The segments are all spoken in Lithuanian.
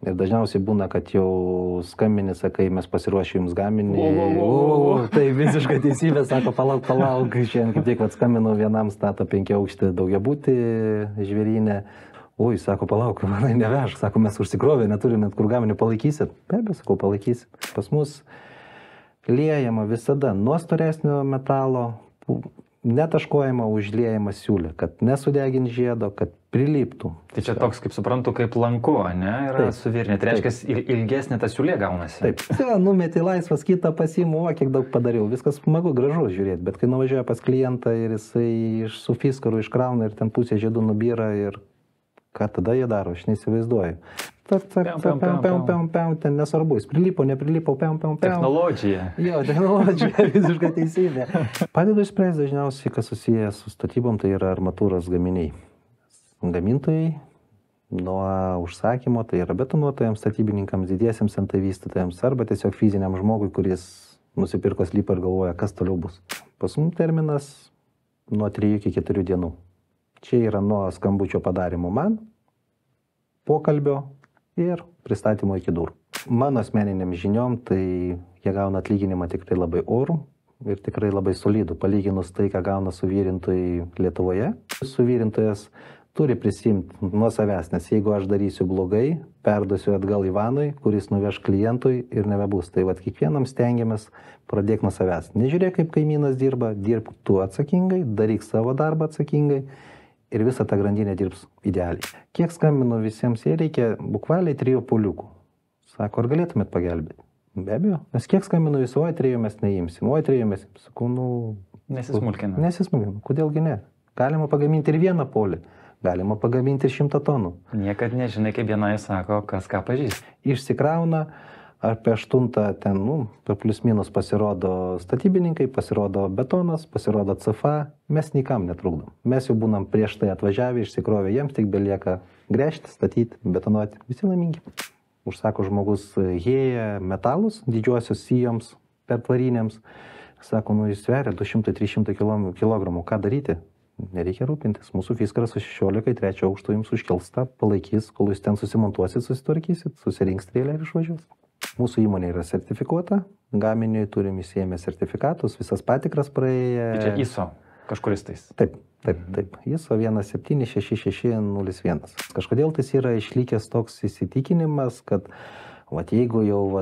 Ir dažniausiai būna, kad jau skambini, sakai, mes pasiruošę jums gaminį. Tai visiškai teisybė, sako, palauk, šiandien kaip tik skambinau vienam stato 5 aukštį daugiabutį žvėrynę. Oi, sako, palauk, manai nevežk, sako, mes užsikrovę, neturime, kur gaminį palaikysit. Be abejo, sakau, palaikysit. Pas mus liejama visada nuo storesnio metalo, netaškojama, užliejama siūlė, kad nesudegin žiedo, kad priliptų. Tai čia toks, kaip suprantu, kaip lanku, ne? Yra suvirinė. Tai reiškia, ilgesnė ta siūlė gaunasi. Taip. Numeti laisvas, kitą pasiimu, kiek daug padariau. Viskas smagu, gražu žiūrėti, bet kai nuvažiuoja pas klientą ir jisai su fiskaru iškrauna ir ten pusė žiedų nubyra ir ką tada jie daro, aš neįsivaizduoju. Ten nesvarbu, jis prilipo, neprilipo, Technologija. Jo, technologija, visiškai teisybė. Padedu išspręsti dažniausiai, kas susijęs su statybom, tai yra armatūros gaminiai. Gamintojai nuo užsakymo, tai yra betonuotojams, statybininkams, didiesiems NT vystytojams arba tiesiog fiziniam žmogui, kuris nusipirko sklypą ir galvoja, kas toliau bus. Pas mums terminas nuo 3 iki 4 dienų. Čia yra nuo skambučio padarimo man, pokalbio ir pristatymo iki durų. Mano asmeniniam žiniom, tai jie gauna atlyginimą tikrai labai orų ir tikrai labai solidų, palyginus tai, ką gauna suvirintojai Lietuvoje. Suvirintojas turi prisimti nuo savęs, nes jeigu aš darysiu blogai, perduosiu atgal Ivanui, kuris nuveš klientui ir nebebus. Tai kiekvienam stengiamės pradėk nuo savęs. Nežiūrėk, kaip kaimynas dirba, dirbk tu atsakingai, daryk savo darbą atsakingai. Ir visą tą grandinę dirbs idealiai. Kiek skambinu visiems, jie reikia bukvaliai 3 poliukų. Sako, ar galėtumėt pagelbėti? Be abejo, nes kiek skambinu visi, oi 3 mes neimsim, oi 3 mes imsim. Sakau, Nesismulkina. Nesismulkina, kodėlgi ne? Galima pagaminti ir 1 polį, galima pagaminti ir 100 tonų. Niekad nežinai, kaip vienai sako, kas ką pažįst. Išsikrauna, apie 8 ten, per plius minus pasirodo statybininkai, pasirodo betonas, pasirodo CFA, mes nikam netrukdom. Mes jau būnam prieš tai atvažiavę, išsikrovę, jiems tik belieka gręžti, statyti, betonuoti, visi laimingi. Užsako žmogus hėja metalus, didžiuosius sijoms, pertvariniams, sako, jis sveria 200-300 kg, ką daryti? Nereikia rūpintis, mūsų fiskaras su 16 3 aukšto jums užkelsta, palaikys, kol jūs ten susimontuosit, susitvarkysit, susirinks strėlę ir išvažiuos. Mūsų įmonė yra sertifikuota, gaminiui turim įsiėmę sertifikatus, visas patikras praėję. Tai čia ISO kažkuris tais? Taip. ISO 17601. Kažkodėl tai yra išlikęs toks įsitikinimas, kad jeigu jau,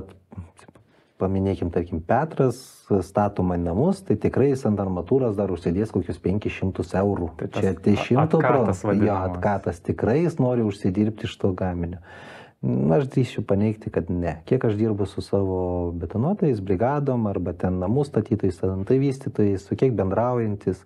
paminėkim, tarkim, Petras stato man namus, tai tikrai jis ant armatūros dar užsidės kokius 500 eurų. Tai čia 100 procentų. Atkatas tikrai jis nori užsidirbti iš to gaminio. Aš drįsiu paneigti, kad ne. Kiek aš dirbu su savo betonuotojais, brigadom arba ten namų statytojais, tai vystytojais, su kiek bendraujantis.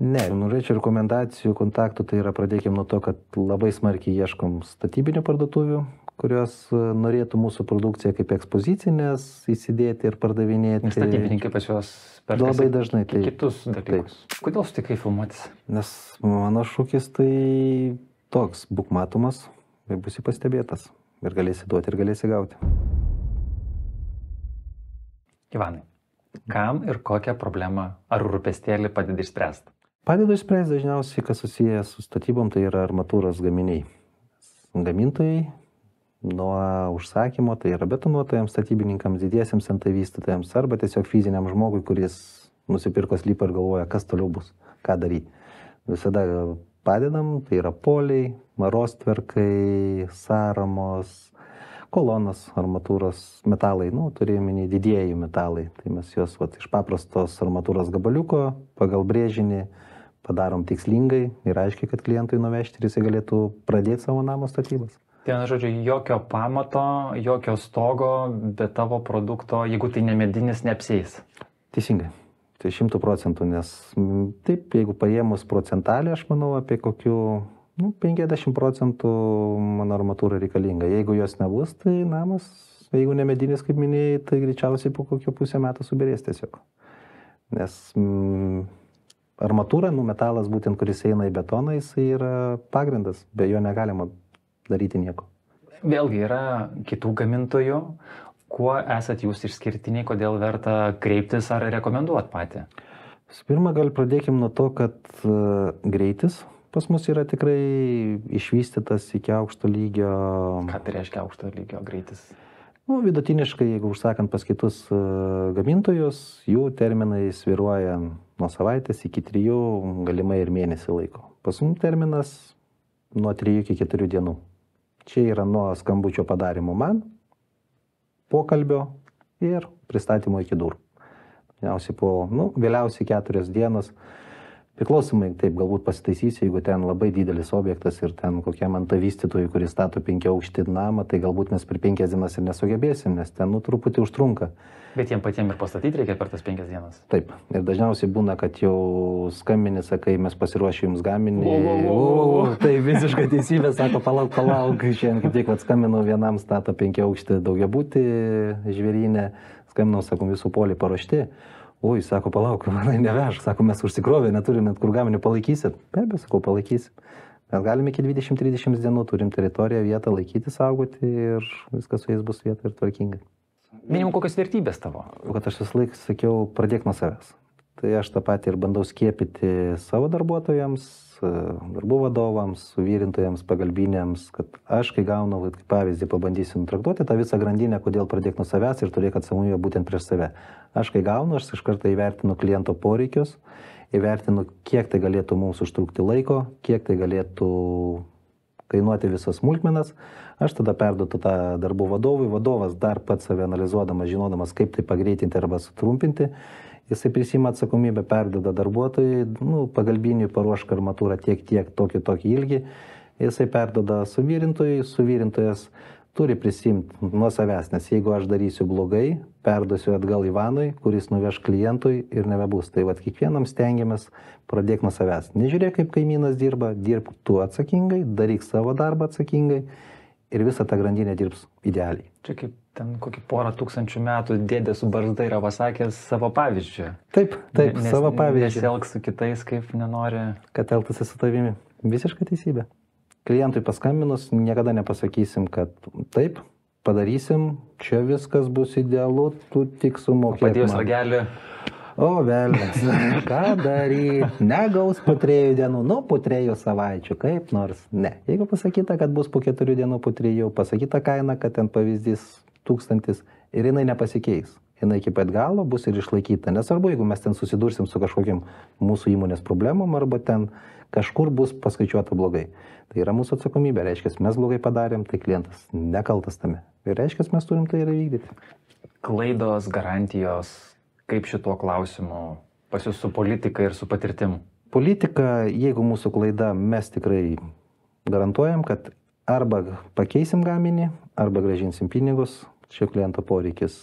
Ne, norėčiau rekomendacijų, kontaktų, tai yra pradėkim nuo to, kad labai smarkiai ieškom statybinių parduotuvių, kurios norėtų mūsų produkciją kaip ekspozicinės įsidėti ir pardavinėti. Statybininkai pas juos perkasi labai dažnai kitus dalykus. Kodėl sutikai filmuotis? Nes mano šūkis tai toks, būk matomas ir būsi pastebėtas. Ir galėsi duoti, ir galėsi gauti. Ivanai, kam ir kokią problemą ar rūpestėlį padedi išspręsti? Padedu išspręsti dažniausiai, kas susijęs su statybom, tai yra armatūros gaminiai. Gamintojai nuo užsakymo, tai yra betonuotojams, statybininkams, didiesiems NT vystytojams arba tiesiog fiziniam žmogui, kuris nusipirko sklypą ir galvoja, kas toliau bus, ką daryti. Visada padedam, tai yra poliai, rostverkai, sąramos, kolonas, armatūros metalai, turėjome didieji metalai. Tai mes juos iš paprastos armatūros gabaliuko pagal brėžinį padarom tikslingai ir aiškiai, kad klientui nuvežti ir jisai galėtų pradėti savo namo statybas. Tai, žodžiu, jokio pamato, jokio stogo, be tavo produkto, jeigu tai ne medinis, neapsieis. Teisingai. Tai 100%, nes taip, jeigu paėmus procentalį, aš manau, apie kokių 50% mano armatūra reikalinga. Jeigu jos nebus, tai namas, jeigu ne medinis, kaip minėjai, tai greičiausiai po kokio pusę metų subirės tiesiog. Nes armatūra, metalas būtent, kuris eina į betoną, jis yra pagrindas, be jo negalima daryti nieko. Vėlgi yra kitų gamintojų. Kuo esat jūs išskirtiniai, kodėl verta kreiptis ar rekomenduot patį? Pirma, gal pradėkim nuo to, kad greitis, pas mus yra tikrai išvystytas iki aukšto lygio. Ką tai reiškia aukšto lygio greitis? Nu, vidutiniškai, jeigu užsakant pas kitus gamintojus, jų terminai svyruoja nuo savaitės iki 3, galimai ir mėnesį laiko. Pas mums terminas nuo 3 iki 4 dienų. Čia yra nuo skambučio padarimo man, pokalbio ir pristatymo iki durų. Vėliausiai 4 dienas. Priklausomai, taip, galbūt pasitaisysiu, jeigu ten labai didelis objektas ir ten kokiam ant vystytojui, kuris stato 5 aukštį namą, tai galbūt mes per 5 dienas ir nesugebėsim, nes ten truputį užtrunka. Bet jiem patiems ir pastatyti reikia per tas 5 dienas. Taip, ir dažniausiai būna, kad jau skambini, sakai, mes pasiruošę jums gaminį. Tai visiškai teisybė, sako, palauk, šiandien kaip tik skambinau vienam stato 5 aukštį daugiabutį žvėrynę, skambinau, sakom, visų poliai paruošti. Oi, sako, palauk, manai nevež, sako, mes užsikrovę, neturime, kur gaminį palaikysit. Be abejo, sakau, palaikysim. Mes galime iki 20-30 dienų, turim teritoriją, vietą laikyti, saugoti ir viskas su jais bus vieta ir tvarkingai. Minimum kokios vertybės tavo? Kad aš visą laiką sakiau, pradėk nuo savęs. Tai aš tą patį ir bandau skiepyti savo darbuotojams, darbų vadovams, suvyrintojams, pagalbiniams, kad aš, kai gaunu, kaip pavyzdį, pabandysiu nutraktuoti tą visą grandinę, kodėl pradėk nuo savęs ir turėk atsakomybę būtent prieš save. Aš, kai gaunu, aš iš karto įvertinu kliento poreikius, įvertinu, kiek tai galėtų mums užtrukti laiko, kiek tai galėtų kainuoti visas smulkmenas. Aš tada perduodu tą darbų vadovui. Vadovas dar pats save analizuodamas, žinodamas, kaip tai pagreitinti arba sutrumpinti, jisai prisima atsakomybę, perduoda darbuotojui, pagalbiniui paruošk armatūrą tiek, tokį ilgį, jisai perduoda suvyrintojui, suvyrintojas turi prisimti nuo savęs, nes jeigu aš darysiu blogai, perduosiu atgal Ivanui, kuris nuveš klientui ir nebebus. Tai kiekvienam stengiamės pradėk nuo savęs. Nežiūrėk, kaip kaimynas dirba, dirbk tu atsakingai, daryk savo darbą atsakingai ir visą tą grandinę dirbs idealiai. Čia kaip ten kokį 1000 metų dėdė su barzda yra pasakęs savo pavyzdžių. Taip, savo pavyzdžių. Nesielg su kitais, kaip nenori. Kad elgtųsi su tavimi. Visiškai teisybė. Klientui paskambinus niekada nepasakysim, kad taip, padarysim, čia viskas bus idealu, tu tik sumokėk. Padėjus ragelį. O, velnias, ką daryti? Negaus po 3 dienų, po 3 savaičių, kaip nors. Ne. Jeigu pasakyta, kad bus po 4 dienų, po 3, pasakyta kaina, kad ten pavyzdys 1000 ir jinai nepasikeis. Jinai iki pat galo bus ir išlaikyta. Nesvarbu, jeigu mes ten susidursim su kažkokiam mūsų įmonės problemom arba ten kažkur bus paskaičiuota blogai. Tai yra mūsų atsakomybė. Reiškia, mes blogai padarėm, tai klientas nekaltas tame. Ir reiškia, mes turim tai ir įvykdyti. Klaidos, garantijos, kaip šituo klausimu pas jūs su politika ir su patirtim? Politika, jeigu mūsų klaida, mes tikrai garantuojam, kad arba pakeisim gaminį, arba grąžinsim pinigus. Šio kliento poreikis.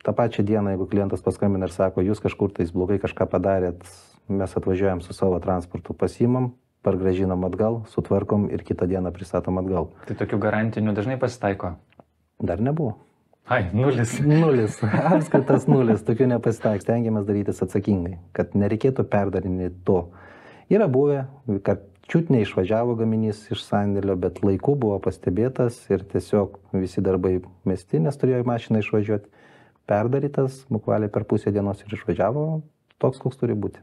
Ta pačia diena, jeigu klientas paskambina ir sako, jūs kažkur tais blogai kažką padarėt, mes atvažiuojam su savo transportu, pasimam, pargrąžinam atgal, sutvarkom ir kitą dieną pristatom atgal. Tai tokių garantinių dažnai pasitaiko? Dar nebuvo. Ai, 0. 0. Apskritas 0. Tokių nepasitaiko. Stengiamės darytis atsakingai, kad nereikėtų perdarinti to. Yra buvę, kad čiut neišvažiavo gaminys iš sandėlio, bet laiku buvo pastebėtas ir tiesiog visi darbai mesti, nes turėjo į mašiną išvažiuoti. Perdarytas, bukvaliai per pusę dienos ir išvažiavo toks, koks turi būti.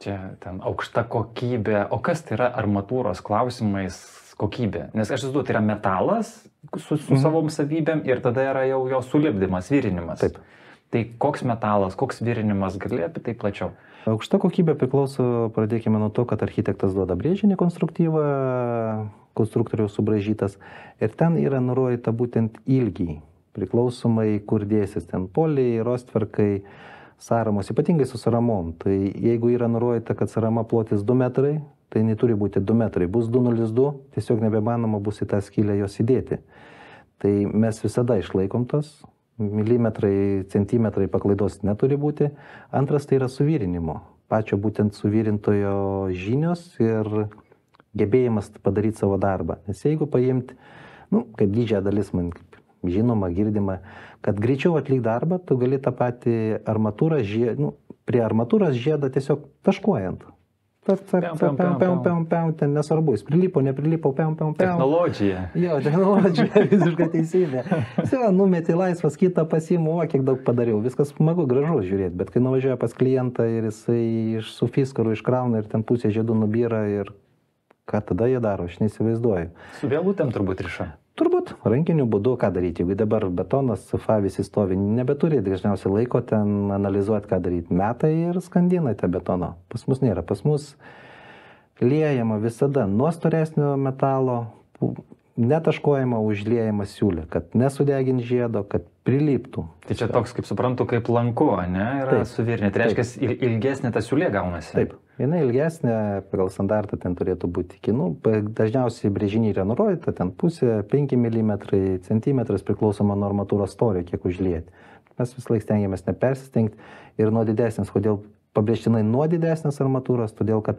Čia ten aukšta kokybė. O kas tai yra armatūros klausimais kokybė? Nes aš įsivaizduoju, tai yra metalas su savom savybėm ir tada yra jau jo sulipdymas, virinimas. Taip. Tai koks metalas, koks virinimas, gali apie tai plačiau? Aukšta kokybė priklauso, pradėkime nuo to, kad architektas duoda brėžinį konstruktyvą, konstruktoriaus subraižytas ir ten yra nurodyta būtent ilgiai. Priklausomai, kur dėsis ten poliai, rostverkai, sąramos, ypatingai su sąramom. Tai jeigu yra nurodyta, kad sąrama plotis 2 metrai, tai neturi būti 2 metrai. Bus 2,02, tiesiog nebemanoma bus į tą skylę jos įdėti. Tai mes visada išlaikom tos, milimetrai, centimetrai paklaidos neturi būti. Antras tai yra suvyrinimo. Pačio būtent suvyrintojo žinios ir gebėjimas padaryti savo darbą. Nes jeigu paimti, kaip didžiąją dalis man žinoma, girdima, kad greičiau atlik darbą, tu gali tą patį armatūrą, prie armatūros žiedą tiesiog taškuojant. Ten nesvarbu, jis prilipo, neprilipo, Technologija. Jo, technologija, visiškai teisybė. Numeti laisvas, kitą pasiimu, kiek daug padariau. Viskas smagu, gražu žiūrėti, bet kai nuvažiuoja pas klientą ir jisai su fiskaru iškrauna ir ten pusė žiedų nubyra ir Ką tada jie daro, aš neįsivaizduoju. Su vėlutėm turbūt riša. Turbūt rankiniu būdu ką daryti, jeigu dabar betonas, CFA visi stovi, nebeturi dažniausiai laiko ten analizuoti, ką daryti. Metai ir skandina tą betoną. Pas mus nėra, pas mus liejama visada nuo storesnio metalo, netaškojama, užliejama siūlė, kad nesudegint žiedo, kad priliptų. Tai čia toks, kaip suprantu, kaip lanku, ne, yra suvirinė. Tai reiškia, ilgesnė ta siūlė gaunasi. Taip, jinai ilgesnė, pagal standartą ten turėtų būti iki, dažniausiai brėžiniai yra nurodyta, ten pusė, 5 mm, centimetras priklausoma nuo armatūros storio, kiek užlieti. Mes vis laik stengiamės nepersistengti ir nuo didesnės, kodėl pabrėžtinai nuo didesnės armatūros, todėl kad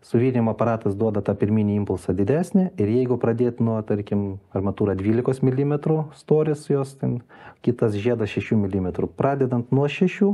suvirinimo aparatas duoda tą pirminį impulsą didesnį ir jeigu pradėti nuo, tarkim, armatūra 12 mm storis jos, ten, kitas žiedas 6 mm, pradedant nuo 6,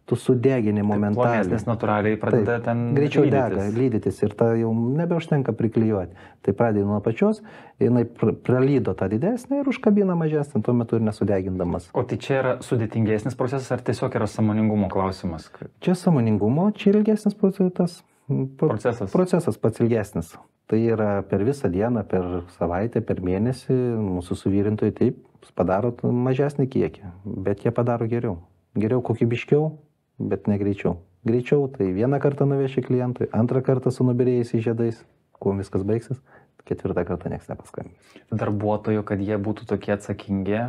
tu sudegini momentaliai. Nes natūraliai pradeda ten greičiau dega, lydytis ir ta jau nebeužtenka priklijuoti. Tai pradedi nuo pačios, jinai pralydo tą didesnį ir užkabina mažesnį, tuo metu ir nesudegindamas. O tai čia yra sudėtingesnis procesas ar tiesiog yra sąmoningumo klausimas? Čia sąmoningumo, čia ilgesnis procesas pats ilgesnis. Tai yra per visą dieną, per savaitę, per mėnesį mūsų suvirintojai taip padaro mažesnį kiekį, bet jie padaro geriau. Geriau kokybiškiau, bet ne greičiau. Greičiau tai vieną kartą nuveši klientui, antrą kartą su nubyrėjusiais žiedais, kuo viskas baigsis, ketvirtą kartą nieks nepaskambins. Darbuotojų, kad jie būtų tokie atsakingi,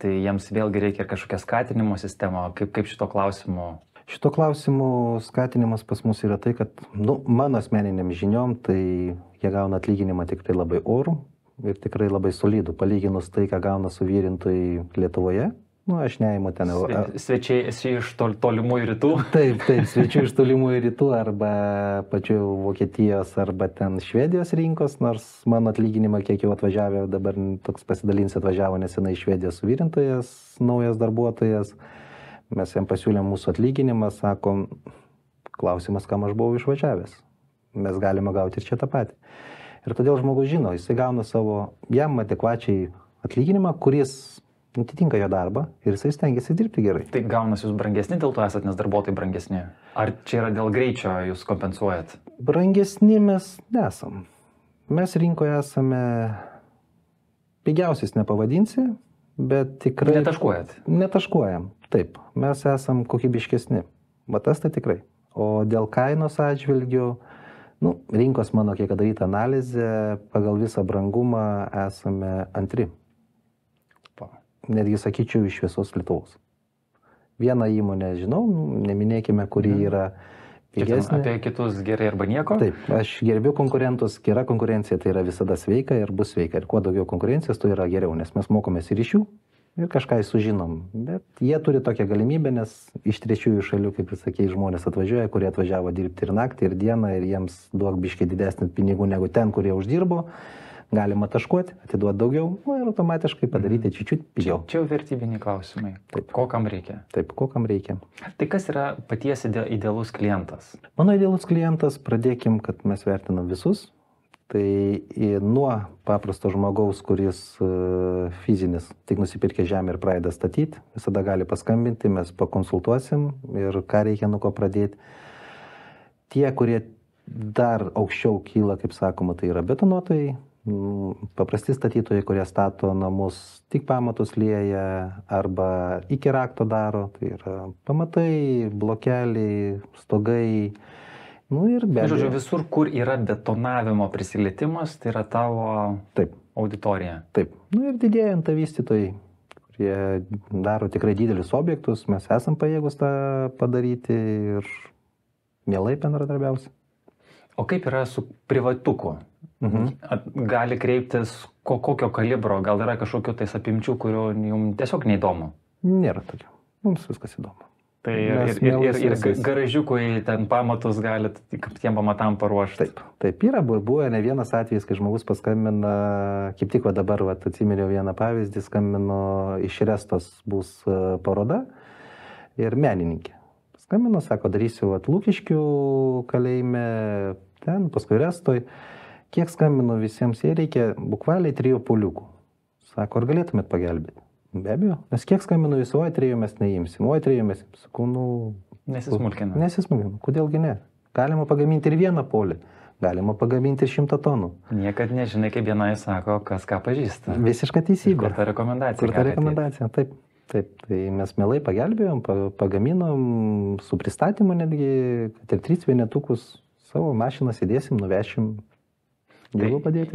tai jiems vėlgi reikia kažkokią skatinimo sistemą, kaip šito klausimu. Šito klausimų skatinimas pas mus yra tai, kad mano asmeniniam žiniom, tai jie gauna atlyginimą tikrai labai orų ir tikrai labai solidų, palyginus tai, ką gauna suvirintojai Lietuvoje. Aš neimu ten. Svečiai esi iš tolimųjų rytų? Taip, svečiai iš tolimųjų rytų arba pačių Vokietijos arba ten Švedijos rinkos, nors mano atlyginimą, kiek jau atvažiavę, dabar toks pasidalinsi, atvažiavo nesenai iš Švedijos suvirintojas, naujas darbuotojas. Mes jam pasiūlėm mūsų atlyginimą, sakom, klausimas, kam aš buvau išvažiavęs. Mes galime gauti ir čia tą patį. Ir todėl žmogus žino, jisai gauna savo jam adekvačiai atlyginimą, kuris atitinka jo darbą ir jisai stengiasi dirbti gerai. Tai gaunasi jūs brangesni dėl to esat, nes darbuotojai brangesni? Ar čia yra dėl greičio jūs kompensuojat? Brangesni mes nesam. Mes rinkoje esame pigiausiais nepavadinsi, bet tikrai... Netaškuojam. Taip, mes esam kokybiškesni. Tas tai tikrai. O dėl kainos atžvilgių, rinkos mano kiek daryta analizė, pagal visą brangumą esame antri. Netgi sakyčiau iš visos Lietuvos. Vieną įmonę žinau, neminėkime, kuri yra pigesnė. Apie kitus gerai arba nieko? Taip, aš gerbiu konkurentus, gera konkurencija tai yra visada sveika ir bus sveika. Ir kuo daugiau konkurencijos, to yra geriau, nes mes mokomės ir iš jų ir kažką sužinom. Bet jie turi tokią galimybę, nes iš trečiųjų šalių, kaip jūs sakei, žmonės atvažiuoja, kurie atvažiavo dirbti ir naktį, ir dieną, ir jiems duok biškai didesnį pinigų negu ten, kurie uždirbo. Galima taškuoti, atiduoti daugiau, ir automatiškai padaryti čiut pigiau. Čia jau vertybiniai klausimai. Taip. Ko kam reikia? Taip, ko kam reikia. Tai kas yra paties idealus klientas? Mano idealus klientas, pradėkim, kad mes vertinam visus. Tai nuo paprasto žmogaus, kuris fizinis, tik nusipirkė žemę ir pradeda statyti, visada gali paskambinti, mes pakonsultuosim ir ką reikia nuo ko pradėti. Tie, kurie dar aukščiau kyla, kaip sakoma, tai yra betonuotojai. Paprasti statytojai, kurie stato namus, tik pamatus lieja arba iki rakto daro, tai yra pamatai, blokeliai, stogai, ir be abejo. Žodžiu, visur, kur yra betonavimo prisilietimas, tai yra tavo auditorija. Taip, ir didėjant vystytojai, kurie daro tikrai didelius objektus, mes esam pajėgus tą padaryti ir mielai bendradarbiausi. O kaip yra su privatuku? Gali kreiptis kokio kalibro, gal yra kažkokių tais apimčių, kurių jums tiesiog neįdomu? Nėra tokio, mums viskas įdomu. Tai ir garažiukui ten pamatus galit tiem pamatam paruošti. Taip, yra buvę ne vienas atvejis, kai žmogus paskambina, kaip tik dabar atsiminiau vieną pavyzdį, skambino iš Restos bus paroda ir menininkė. Skambino, sako, darysiu Lukiškių kalėjime, ten, paskui Restoj. Kiek skambino visiems, jie reikia bukvaliai 3 poliukų. Sako, ar galėtumėt pagelbėti? Be abejo, nes kiek skambino visų, 3 mes neimsim, 3 mes imsim. Sakau, Nesismulkina. Nesismulkina, kodėlgi ne? Galima pagaminti ir vieną polį. galima pagaminti 100 tonų. Niekad nežinai, kaip vienai sako, kas ką pažįsta. Visiška teisybė. Kur ta rekomendacija? Kur ta rekomendacija, taip. Taip, tai mes mielai pagelbėjom, pagaminom su pristatymu netgi, kad ir 3 vienetukus savo mašiną įdėsim, nuvešim. Tai,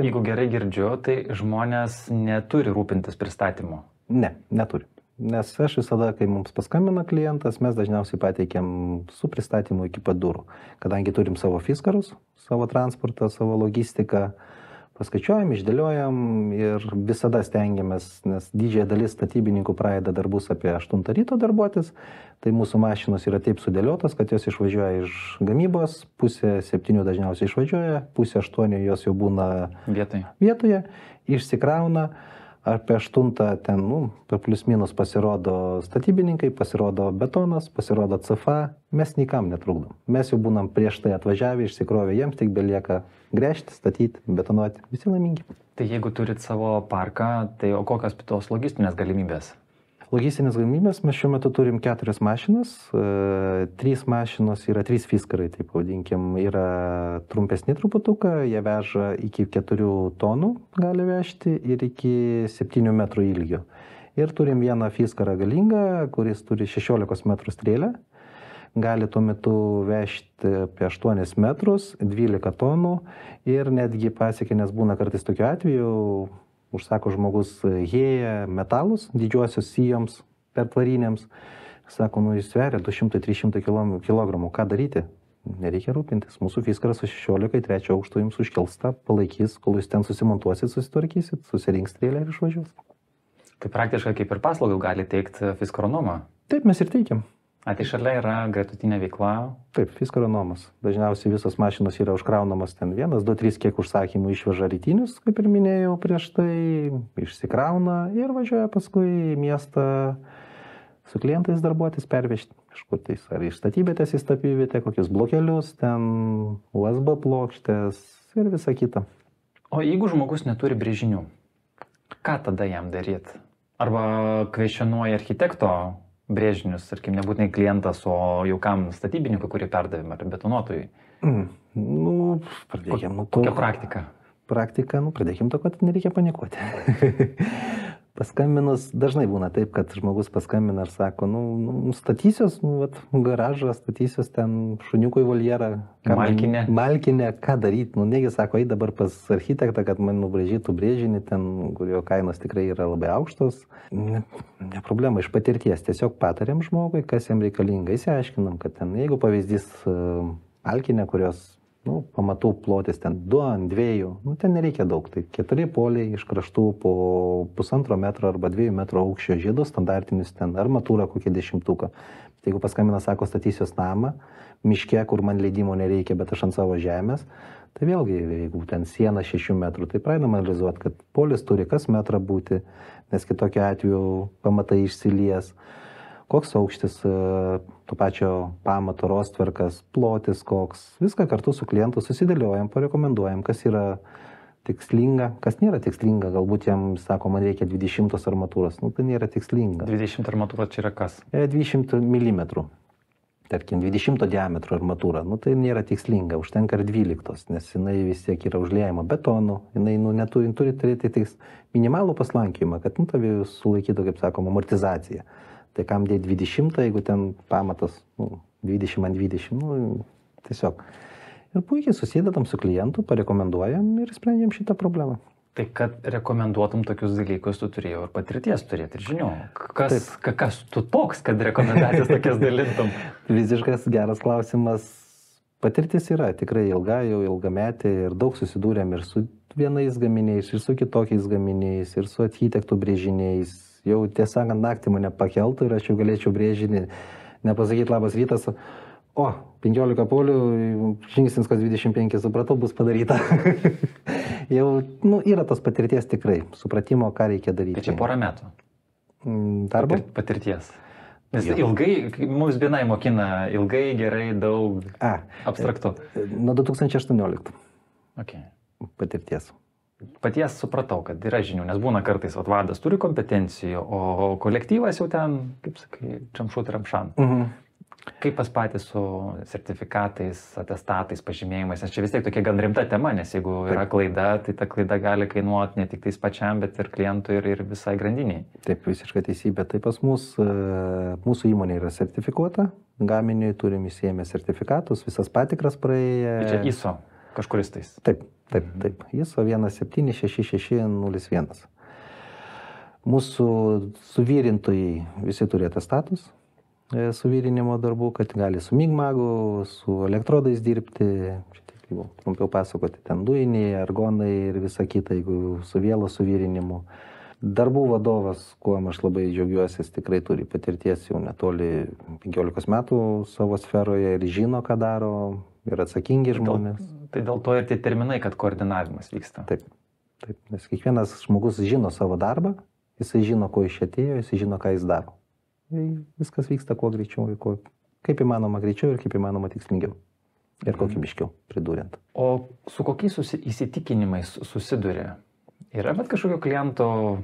jeigu gerai girdžiu, tai žmonės neturi rūpintis pristatymu. Ne, neturi. Nes aš visada, kai mums paskambina klientas, mes dažniausiai pateikiam su pristatymu iki pat durų. Kadangi turim savo fiskarus, savo transportą, savo logistiką, paskaičiuojam, išdėliojam ir visada stengiamės, nes didžiąją dalis statybininkų pradeda darbus apie 8 ryto darbuotis, tai mūsų mašinos yra taip sudėliotos, kad jos išvažiuoja iš gamybos, pusė 7 dažniausiai išvažiuoja, pusė 8 jos jau būna vietoje, išsikrauna. Apie 8 ten, plius minus pasirodo statybininkai, pasirodo betonas, pasirodo CFA, mes nikam netrukdom. Mes jau būnam prieš tai atvažiavę, išsikrovę, jiems tik belieka gręžti, statyti, betonuoti, visi laimingi. Tai jeigu turit savo parką, tai o kokios tos logistinės galimybės? Logistinės galimybės mes šiuo metu turim 4 mašinas, 3 mašinos yra 3 fiskarai, taip vadinkim, yra trumpesni truputuką, jie veža iki 4 tonų gali vežti ir iki 7 metrų ilgio. Ir turim vieną fiskarą galingą, kuris turi 16 metrų strėlę, gali tuo metu vežti apie 8 metrus, 12 tonų ir netgi pasiekia, nes būna kartais tokiu atveju, užsako žmogus hėja metalus didžiuosius sijoms per tvarinėms. Sako, jis sveria 200-300 kg. Ką daryti? Nereikia rūpintis. Mūsų fiskaras su 16 3 aukšto jums užkelsta, palaikys, kol jūs ten susimontuosit, susitvarkysit, susirinks strėlę ir išvažiuos. Tai praktiškai kaip ir paslaugų gali teikti fiskaro nuomą? Taip, mes ir teikiam. Tai šalia yra gretutinė veikla? Taip, fiskaro nuomas. Dažniausiai visos mašinos yra užkraunamas ten 1, 2, 3, kiek užsakymų išveža rytinius, kaip ir minėjau prieš tai, išsikrauna ir važiuoja paskui į miestą su klientais darbuotis, pervežti kažkur tais, ar iš statybvietės į statybvietę, kokius blokelius, ten USB plokštės ir visa kita. O jeigu žmogus neturi brėžinių, ką tada jam daryti? Arba kvestionuoja architekto brėžinius, tarkim, nebūtinai klientas, o jau kam statybininkui, kurį perdavim, ar betonuotojui? Pradėkim nuo to. Kokia praktika? Praktika, pradėkim to, kad nereikia panikuoti. Paskambinus, dažnai būna taip, kad žmogus paskambina ir sako, statysios, garažą, statysios ten šuniukui voljerą. Malkinę, ką daryti? Negi sako, dabar pas architektą, kad man nubrėžytų brėžinį, ten, kurio kainos tikrai yra labai aukštos. Ne problema, iš patirties. Tiesiog patarėm žmogui, kas jam reikalinga. Įsiaiškinam, kad ten, jeigu pavyzdys malkinė, kurios pamatų plotis ten 2 ant 2, ten nereikia daug, tai 4 poliai iš kraštų po 1,5 metro arba 2 metrų aukščio žiedus, standartinius ten, armatūra kokie 10. Tai jeigu paskambina, sako, statysios namą, miške, kur man leidimo nereikia, bet aš ant savo žemės, tai vėlgi, jeigu ten siena 6 metrų, tai pradedam analizuoti, kad polis turi kas metrą būti, nes kitokiu atveju pamatai išsilies. Koks aukštis, to pačio pamato rostverkas, plotis koks. Viską kartu su klientu susidėliojam, parekomenduojam, kas yra tikslinga, kas nėra tikslinga. Galbūt jam sako, man reikia 20 armatūros. Tai nėra tikslinga. 20 armatūros čia yra kas? 200 mm. Tarkim, 20 diametro armatūra. Tai nėra tikslinga, užtenka ir 12, nes jinai vis tiek yra užliejama betonu. Jinai turi turėti tik minimalų paslankiojimą, kad tavi sulaikytų, kaip sakoma, amortizaciją. Tai kam dėti 20, jeigu ten pamatas 20 ant 20, tiesiog. Ir puikiai susidedam su klientu, parekomenduojam ir sprendžiam šitą problemą. Tai kad rekomenduotum tokius dalykus, tu turėjau ir patirties turėti, ir žinių. Kas tu toks, kad rekomendacijas tokias dalintum? Visiškas geras klausimas. Patirtis yra tikrai ilgametė ir daug susidūrėm ir su vienais gaminiais, ir su kitokiais gaminiais, ir su architektų brėžiniais. Jau tiesąkant naktį mane pakeltų ir aš jau galėčiau brėžinį, nepasakyti labas rytas, 15 polių, žingsnis, kas 25, supratau, bus padaryta. Jau yra tos patirties tikrai, supratimo, ką reikia daryti. Tai čia porą metų? Darbo? Patirties. Nes ilgai, mums vienai mokina, ilgai, gerai, daug, abstraktu. Nuo 2018. Okay. Patirties. Paties supratau, kad yra žinių, nes būna kartais vadas turi kompetencijų, o kolektyvas jau ten, kaip sakai, čamšut ramšan. Kaip pas patys su sertifikatais, atestatais, pažymėjimais, nes čia vis tiek tokia gan rimta tema, nes jeigu yra klaida, tai ta klaida gali kainuoti ne tik tais pačiam, bet ir klientui ir visai grandiniai. Taip, visiškai teisybė. Tai pas mus, mūsų įmonė yra sertifikuota, gaminiui turim įsiėmę sertifikatus, visas patikras praėję. Tai čia ISO kažkuris tais. Taip. ISO 17661. Mūsų suvyrintojai visi turi atestatus suvyrinimo darbų, kad gali su migmagu, su elektrodais dirbti, čia trumpiau pasakoti, ten dujiniai, argonai ir visa kita, jeigu su vėlo suvyrinimu. Darbų vadovas, kuo aš labai džiaugiuosi, jis tikrai turi patirties jau netoli 15 metų savo sferoje ir žino, ką daro, ir atsakingi žmonės. Tai dėl to ir tie terminai, kad koordinavimas vyksta. Taip, nes kiekvienas žmogus žino savo darbą, jisai žino, ko iš atėjo, jisai žino, ką jis daro. Viskas vyksta kuo greičiau, kaip įmanoma greičiau ir kaip įmanoma tikslingiau. Ir kokybiškiau pridūrint. O su kokiais įsitikinimais susiduria? Yra bet kažkokio kliento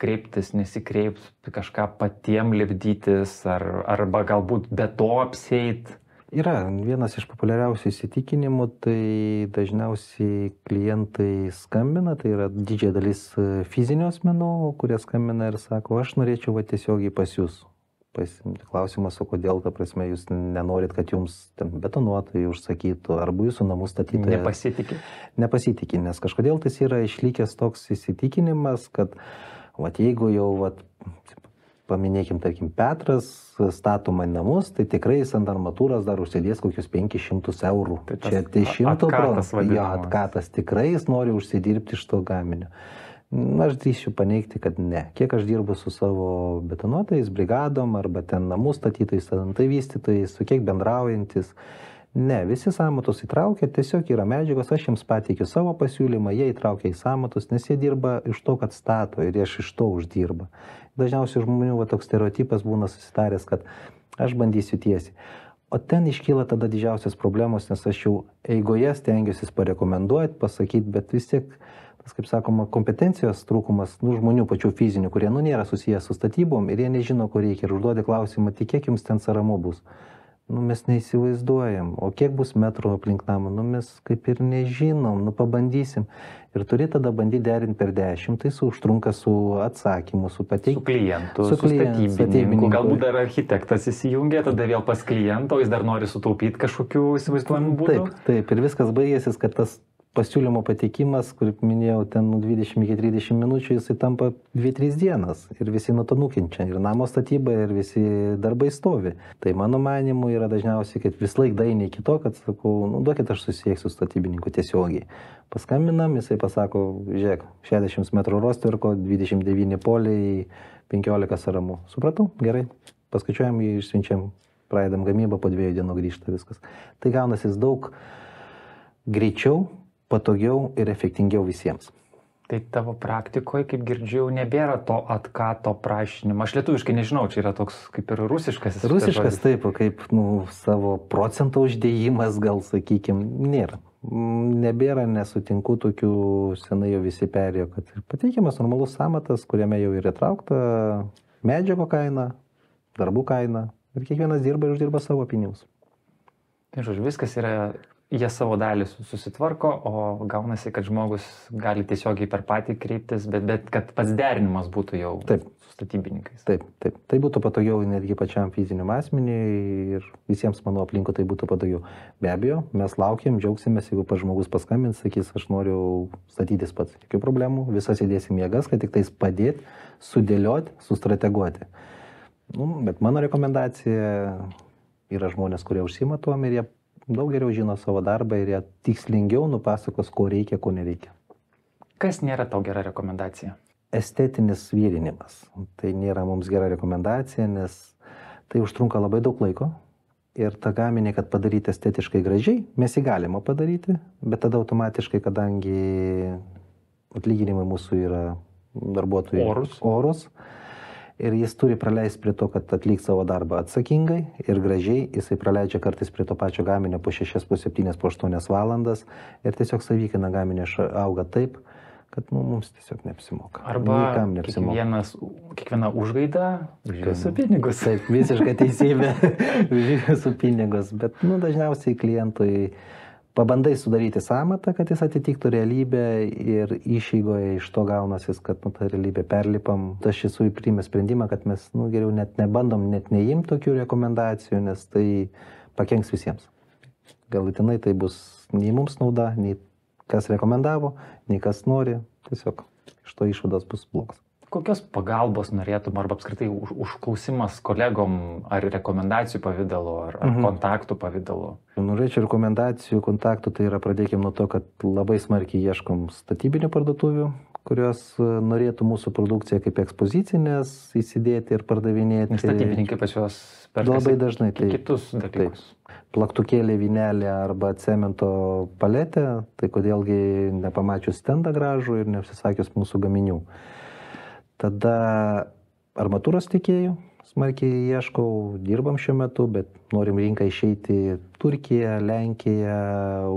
kreiptis, nesikreips, kažką patiem lipdytis, arba galbūt be to apseit? Yra vienas iš populiariausių įsitikinimų, tai dažniausiai klientai skambina, tai yra didžiąją dalis fizinių asmenų, kurie skambina ir sako, aš norėčiau tiesiogiai pas jūs. Klausimas, o kodėl, ta prasme, jūs nenorit, kad jums betonuotojai užsakytų, arba jūsų namų statytojai. Nepasitikė, nes kažkodėl tas yra išlikęs toks įsitikinimas, kad jeigu jau paminėkim, tarkim, Petras stato man namus, tai tikrai jis ant armatūros dar užsidės kokius 500 eurų. Tai čia 100 atkatas, tikrai jis nori užsidirbti iš to gaminio. Aš drįsčiau paneigti, kad ne. Kiek aš dirbu su savo betonuotojais, brigadom, arba ten namų statytojais, tai vystytojais, su kiek bendraujantis. Ne, visi sąmatus įtraukia, tiesiog yra medžiagos, aš jiems pateikiu savo pasiūlymą, jie įtraukia į sąmatus, nes jie dirba iš to, kad stato ir aš iš to uždirba. Dažniausiai žmonių toks stereotipas būna susitaręs, kad aš bandysiu tiesiai. O ten iškyla tada didžiausios problemos, nes aš jau eigoje stengiuosi parekomenduoti, pasakyti, bet vis tiek, tas, kaip sakoma, kompetencijos trūkumas žmonių pačių fizinių, kurie nėra susijęs su statybom ir jie nežino, ko reikia ir užduodi klausimą, tik kiek jums ten saramu bus. Mes neįsivaizduojam, o kiek bus metrų aplink namą, mes kaip ir nežinom, pabandysim. Ir turi tada bandyti derinti per 10, tai užtrunka su atsakymu, su pateikimu. Su klientu, su statybininku, galbūt dar architektas įsijungia, tada vėl pas klientą, o jis dar nori sutaupyti kažkokių įsivaizduojamų būdų. Taip, ir viskas baigėsi, kad tas pasiūlymo pateikimas, kur minėjau, ten 20 iki 30 minučių, jisai tampa 2-3 dienas ir visi nuo to nukenčia. Ir namo statyba, ir visi darbai stovi. Tai mano manimu yra dažniausiai, kad vis laik daini iki to, kad sakau, duokit aš susieksiu statybininku tiesiogiai. Paskambinam, jisai pasako, žiūrėk, 60 metrų rostverko, 29 poliai, 15 saramų. Supratau? Gerai. Paskaičiuojam jį, išsiunčiam, pradedam gamybą, po 2 dienų grįžta viskas. Tai gaunasi daug greičiau, patogiau ir efektingiau visiems. Tai tavo praktikoje, kaip girdžiu, nebėra to atkato prašinimo. Aš lietuviškai nežinau, čia yra toks kaip ir rusiškas. Rusiškas taip, kaip savo procento uždėjimas gal, sakykim, nėra. Nebėra, nesutinku tokių, senai jau visi perėjo, kad pateikiamas normalus sąmatas, kuriame jau yra įtraukta medžiago kaina, darbų kaina ir kiekvienas dirba ir uždirba savo pinigus. Tai žodžiu, viskas yra... Jie savo dalį susitvarko, o gaunasi, kad žmogus gali tiesiogiai per patį kreiptis, bet kad pats derinimas būtų jau su statybininkais. Taip. Tai būtų patogiau netgi pačiam fiziniam asmeniui ir visiems mano aplinkui tai būtų patogiau. Be abejo, mes laukiam, džiaugsimės, jeigu pats žmogus paskambins, sakys, aš noriu statytis pats. Jokių problemų, visas įdėsim jėgas, kad tik tais padėti, sudėlioti, sustrateguoti. Bet mano rekomendacija yra žmonės, kurie užsiima tuom ir jie daug geriau žino savo darbą ir jie tikslingiau nupasakos, ko reikia, ko nereikia. Kas nėra tau gera rekomendacija? Estetinis vyrinimas. Tai nėra mums gera rekomendacija, nes tai užtrunka labai daug laiko ir tą gaminį, kad padaryti estetiškai gražiai, mes jį galima padaryti, bet tada automatiškai, kadangi atlyginimai mūsų yra darbuotojų orus, ir jis turi praleisti prie to, kad atliks savo darbą atsakingai ir gražiai, jisai praleidžia kartais prie to pačio gaminio po 6, po 7, po 8 valandas ir tiesiog savikaina gaminio auga taip, kad mums tiesiog neapsimoka. Arba kiekvienas kiekviena užgaida už jūsų pinigus. Taip, visiškai teisybė už jūsų pinigus, bet dažniausiai klientui pabandai sudaryti sąmatą, kad jis atitiktų realybę ir išeigoje iš to gaunasi, kad tą realybę perlipam. Aš esu priėmęs sprendimą, kad mes geriau net nebandom, net neimti tokių rekomendacijų, nes tai pakenks visiems. Galutinai tai bus nei mums nauda, nei kas rekomendavo, nei kas nori. Tiesiog iš to išvados bus blogas. Kokios pagalbos norėtum, arba apskritai užklausimas kolegom, ar rekomendacijų pavidalu, ar kontaktų pavidalu? Norėčiau rekomendacijų, kontaktų, tai yra pradėkime nuo to, kad labai smarkiai ieškom statybinių parduotuvių, kurios norėtų mūsų produkciją kaip ekspozicinės įsidėti ir pardavinėti. Statybininkai pas juos perkasi labai dažnai kitus dalykus. Plaktukėlė, vinelė arba cemento paletė, tai kodėlgi nepamačius stendą gražų ir neužsisakius mūsų gaminių. Tada armatūros tiekėjų smarkiai ieškau, dirbam šiuo metu, bet norim rinką išeiti Turkiją, Lenkiją,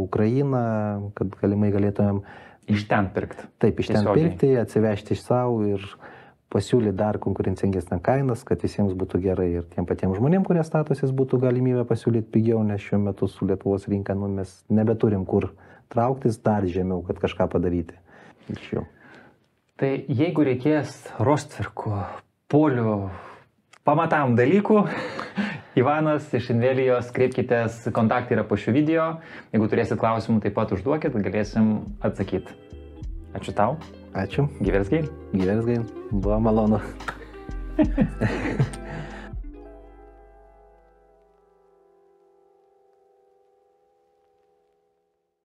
Ukrainą, kad galimai galėtumėm iš ten pirkti. Taip, iš ten pirkti, atsivežti iš savo ir pasiūlyti dar konkurencingesnę kainas, kad visiems būtų gerai ir tiem patiems žmonėms, kurie statosis, būtų galimybė pasiūlyti pigiau, nes šiuo metu su Lietuvos rinka mes nebeturim kur trauktis dar žemiau, kad kažką padaryti iš jų. Tai jeigu reikės Rostverkų, polių, pamatam dalykų, Ivanas iš Invelijos, kreipkitės, kontaktai yra po šių video. Jeigu turėsit klausimų, taip pat užduokit, galėsim atsakyti. Ačiū tau. Ačiū. Gyvers geil. Gyvers geil. Buvo malonu.